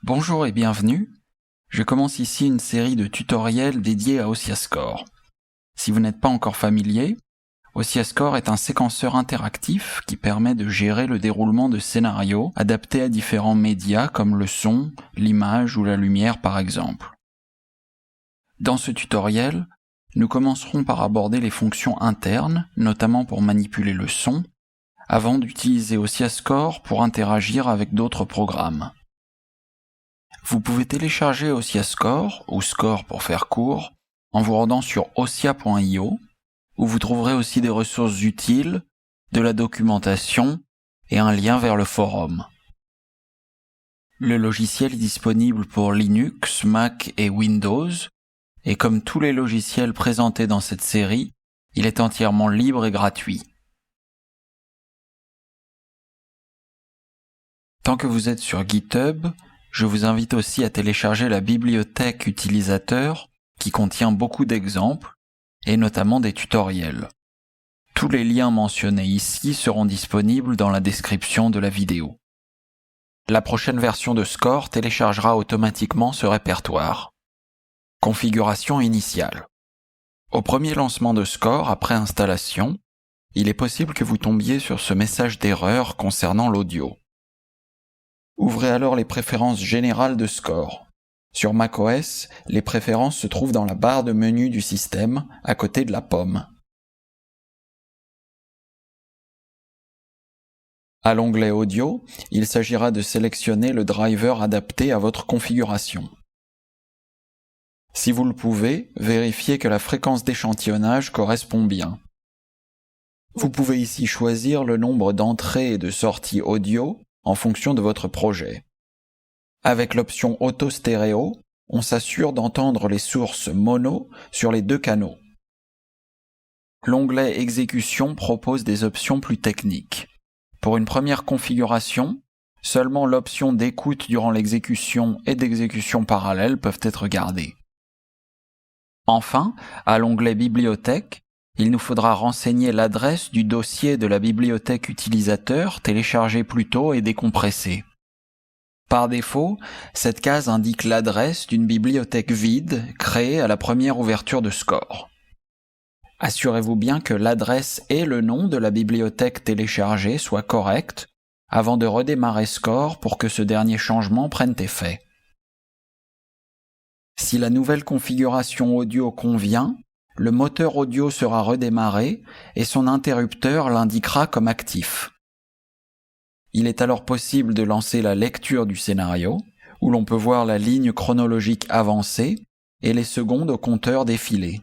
Bonjour et bienvenue. Je commence ici une série de tutoriels dédiés à OSIAScore. Si vous n'êtes pas encore familier, OSIAScore est un séquenceur interactif qui permet de gérer le déroulement de scénarios adaptés à différents médias comme le son, l'image ou la lumière par exemple. Dans ce tutoriel, nous commencerons par aborder les fonctions internes, notamment pour manipuler le son, avant d'utiliser OSIAScore pour interagir avec d'autres programmes. Vous pouvez télécharger OSIAScore, ou Score pour faire court, en vous rendant sur osia.io, où vous trouverez aussi des ressources utiles, de la documentation et un lien vers le forum. Le logiciel est disponible pour Linux, Mac et Windows, et comme tous les logiciels présentés dans cette série, il est entièrement libre et gratuit. Tant que vous êtes sur GitHub, je vous invite aussi à télécharger la bibliothèque utilisateur qui contient beaucoup d'exemples et notamment des tutoriels. Tous les liens mentionnés ici seront disponibles dans la description de la vidéo. La prochaine version de Score téléchargera automatiquement ce répertoire. Configuration initiale. Au premier lancement de Score après installation, il est possible que vous tombiez sur ce message d'erreur concernant l'audio. Ouvrez alors les préférences générales de Score. Sur macOS, les préférences se trouvent dans la barre de menu du système, à côté de la pomme. À l'onglet Audio, il s'agira de sélectionner le driver adapté à votre configuration. Si vous le pouvez, vérifiez que la fréquence d'échantillonnage correspond bien. Vous pouvez ici choisir le nombre d'entrées et de sorties audio en fonction de votre projet. Avec l'option Auto Stéréo, on s'assure d'entendre les sources mono sur les deux canaux. L'onglet Exécution propose des options plus techniques. Pour une première configuration, seulement l'option d'écoute durant l'exécution et d'exécution parallèle peuvent être gardées. Enfin, à l'onglet Bibliothèque, il nous faudra renseigner l'adresse du dossier de la bibliothèque utilisateur téléchargé plus tôt et décompressé. Par défaut, cette case indique l'adresse d'une bibliothèque vide créée à la première ouverture de Score. Assurez-vous bien que l'adresse et le nom de la bibliothèque téléchargée soient corrects avant de redémarrer Score pour que ce dernier changement prenne effet. Si la nouvelle configuration audio convient, le moteur audio sera redémarré et son interrupteur l'indiquera comme actif. Il est alors possible de lancer la lecture du scénario, où l'on peut voir la ligne chronologique avancée et les secondes au compteur défiler.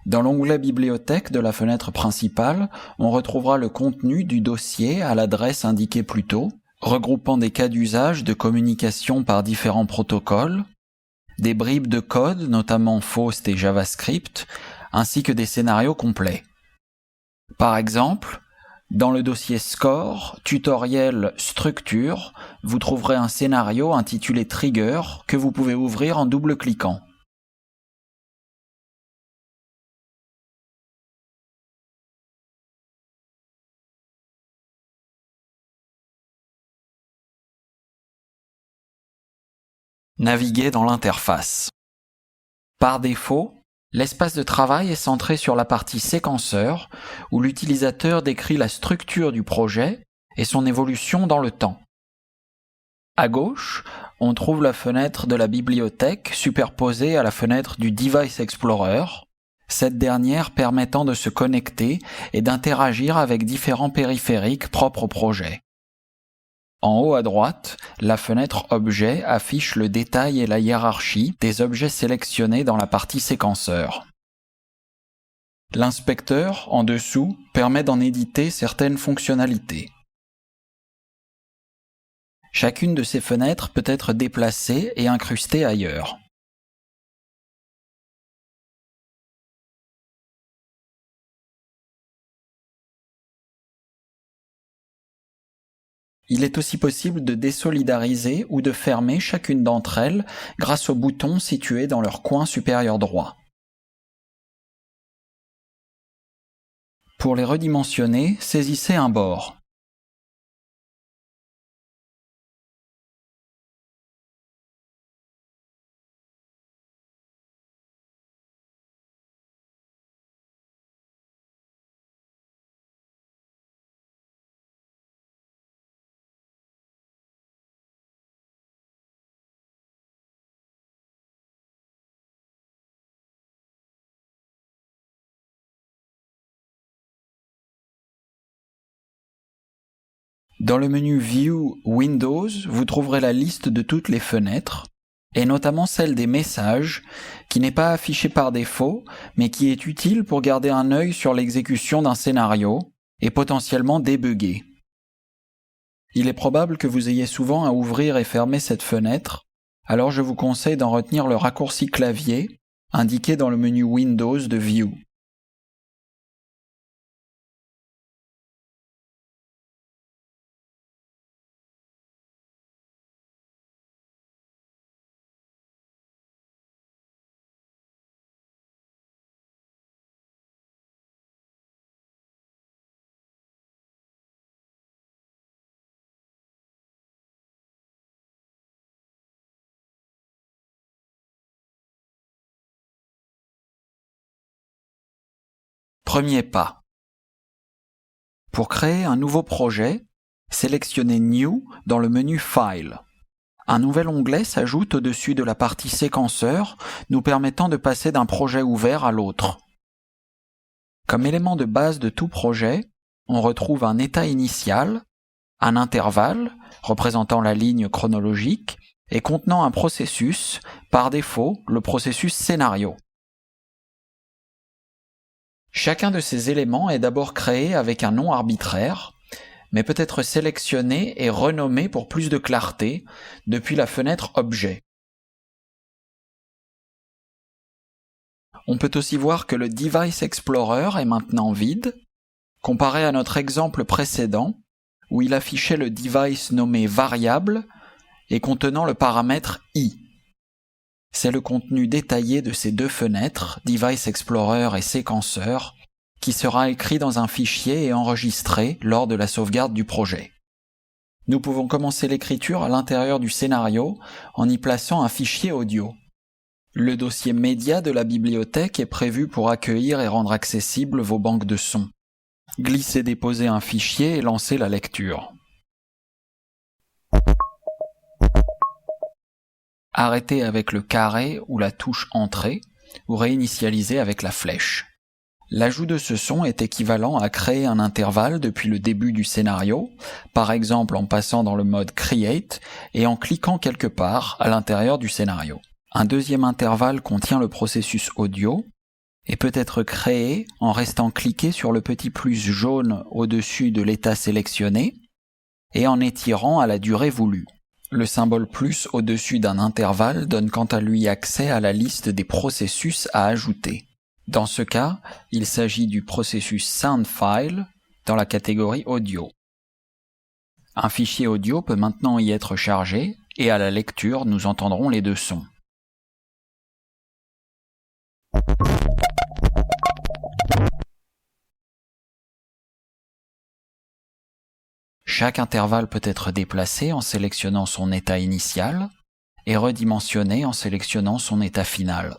Dans l'onglet Bibliothèque de la fenêtre principale, on retrouvera le contenu du dossier à l'adresse indiquée plus tôt, regroupant des cas d'usage de communication par différents protocoles, des bribes de code, notamment Faust et JavaScript, ainsi que des scénarios complets. Par exemple, dans le dossier Score, tutoriel structure, vous trouverez un scénario intitulé Trigger que vous pouvez ouvrir en double-cliquant. Naviguer dans l'interface. Par défaut, l'espace de travail est centré sur la partie séquenceur, où l'utilisateur décrit la structure du projet et son évolution dans le temps. À gauche, on trouve la fenêtre de la bibliothèque superposée à la fenêtre du Device Explorer, cette dernière permettant de se connecter et d'interagir avec différents périphériques propres au projet. En haut à droite, la fenêtre Objet affiche le détail et la hiérarchie des objets sélectionnés dans la partie séquenceur. L'inspecteur, en dessous, permet d'en éditer certaines fonctionnalités. Chacune de ces fenêtres peut être déplacée et incrustée ailleurs. Il est aussi possible de désolidariser ou de fermer chacune d'entre elles grâce aux boutons situés dans leur coin supérieur droit. Pour les redimensionner, saisissez un bord. Dans le menu View Windows, vous trouverez la liste de toutes les fenêtres, et notamment celle des messages, qui n'est pas affichée par défaut, mais qui est utile pour garder un œil sur l'exécution d'un scénario et potentiellement débugger. Il est probable que vous ayez souvent à ouvrir et fermer cette fenêtre, alors je vous conseille d'en retenir le raccourci clavier indiqué dans le menu Windows de View. Premier pas. Pour créer un nouveau projet, sélectionnez New dans le menu File. Un nouvel onglet s'ajoute au-dessus de la partie séquenceur, nous permettant de passer d'un projet ouvert à l'autre. Comme élément de base de tout projet, on retrouve un état initial, un intervalle, représentant la ligne chronologique, et contenant un processus, par défaut le processus scénario. Chacun de ces éléments est d'abord créé avec un nom arbitraire, mais peut être sélectionné et renommé pour plus de clarté depuis la fenêtre Objet. On peut aussi voir que le Device Explorer est maintenant vide, comparé à notre exemple précédent, où il affichait le device nommé variable et contenant le paramètre i. C'est le contenu détaillé de ces deux fenêtres, Device Explorer et séquenceur, qui sera écrit dans un fichier et enregistré lors de la sauvegarde du projet. Nous pouvons commencer l'écriture à l'intérieur du scénario en y plaçant un fichier audio. Le dossier média de la bibliothèque est prévu pour accueillir et rendre accessibles vos banques de sons. Glissez-déposez un fichier et lancez la lecture. Arrêtez avec le carré ou la touche Entrée, ou réinitialisez avec la flèche. L'ajout de ce son est équivalent à créer un intervalle depuis le début du scénario, par exemple en passant dans le mode Create et en cliquant quelque part à l'intérieur du scénario. Un deuxième intervalle contient le processus audio et peut être créé en restant cliqué sur le petit plus jaune au-dessus de l'état sélectionné et en étirant à la durée voulue. Le symbole plus au-dessus d'un intervalle donne quant à lui accès à la liste des processus à ajouter. Dans ce cas, il s'agit du processus Sound File dans la catégorie audio. Un fichier audio peut maintenant y être chargé et à la lecture, nous entendrons les deux sons. Chaque intervalle peut être déplacé en sélectionnant son état initial et redimensionné en sélectionnant son état final.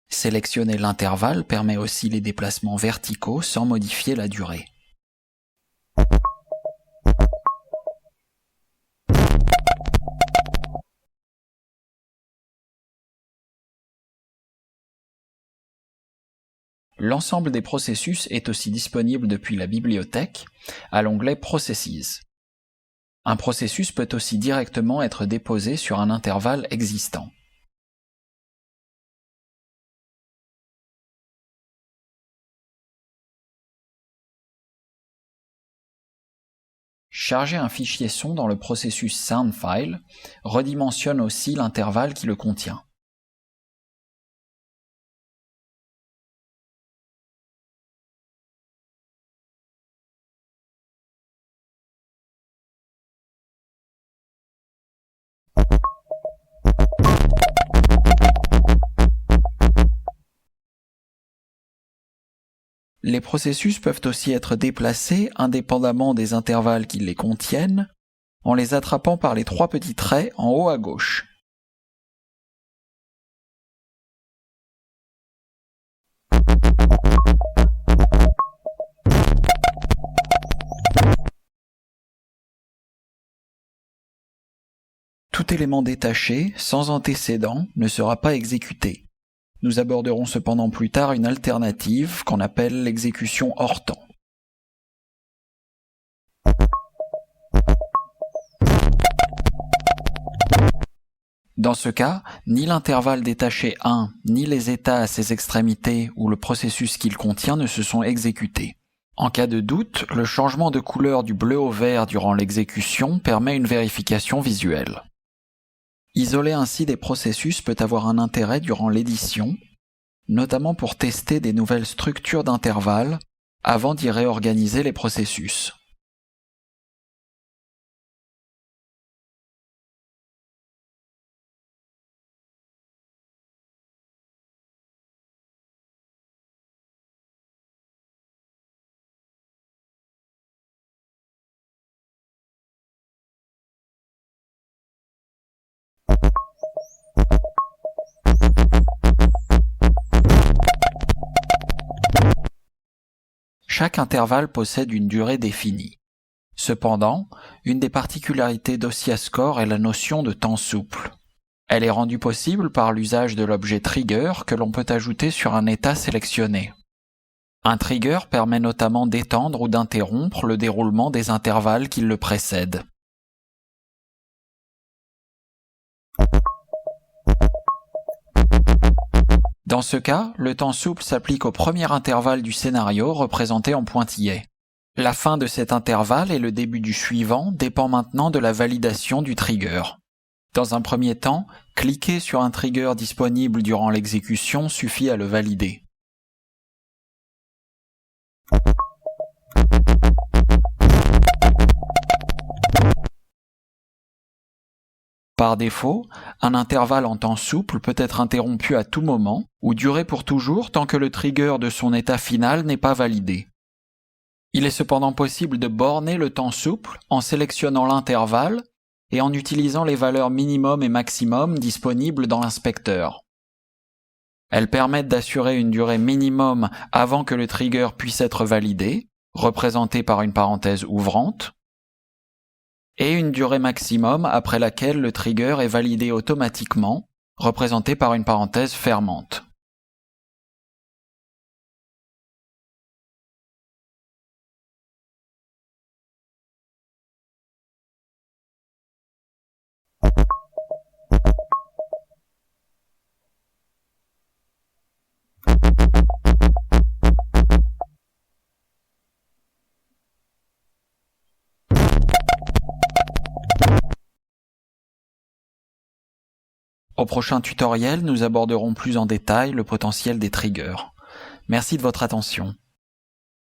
Sélectionner l'intervalle permet aussi les déplacements verticaux sans modifier la durée. L'ensemble des processus est aussi disponible depuis la bibliothèque à l'onglet Processes. Un processus peut aussi directement être déposé sur un intervalle existant. Charger un fichier son dans le processus Sound File redimensionne aussi l'intervalle qui le contient. Les processus peuvent aussi être déplacés indépendamment des intervalles qui les contiennent, en les attrapant par les trois petits traits en haut à gauche. Tout élément détaché, sans antécédent, ne sera pas exécuté. Nous aborderons cependant plus tard une alternative qu'on appelle l'exécution hors temps. Dans ce cas, ni l'intervalle détaché 1, ni les états à ses extrémités ou le processus qu'il contient ne se sont exécutés. En cas de doute, le changement de couleur du bleu au vert durant l'exécution permet une vérification visuelle. Isoler ainsi des processus peut avoir un intérêt durant l'édition, notamment pour tester des nouvelles structures d'intervalles avant d'y réorganiser les processus. Chaque intervalle possède une durée définie. Cependant, une des particularités d'OsiaScore est la notion de temps souple. Elle est rendue possible par l'usage de l'objet trigger que l'on peut ajouter sur un état sélectionné. Un trigger permet notamment d'étendre ou d'interrompre le déroulement des intervalles qui le précèdent. Dans ce cas, le temps souple s'applique au premier intervalle du scénario représenté en pointillé. La fin de cet intervalle et le début du suivant dépend maintenant de la validation du trigger. Dans un premier temps, cliquer sur un trigger disponible durant l'exécution suffit à le valider. Par défaut, un intervalle en temps souple peut être interrompu à tout moment ou durer pour toujours tant que le trigger de son état final n'est pas validé. Il est cependant possible de borner le temps souple en sélectionnant l'intervalle et en utilisant les valeurs minimum et maximum disponibles dans l'inspecteur. Elles permettent d'assurer une durée minimum avant que le trigger puisse être validé, représentée par une parenthèse ouvrante, et une durée maximum après laquelle le trigger est validé automatiquement, représentée par une parenthèse fermante. Au prochain tutoriel, nous aborderons plus en détail le potentiel des triggers. Merci de votre attention.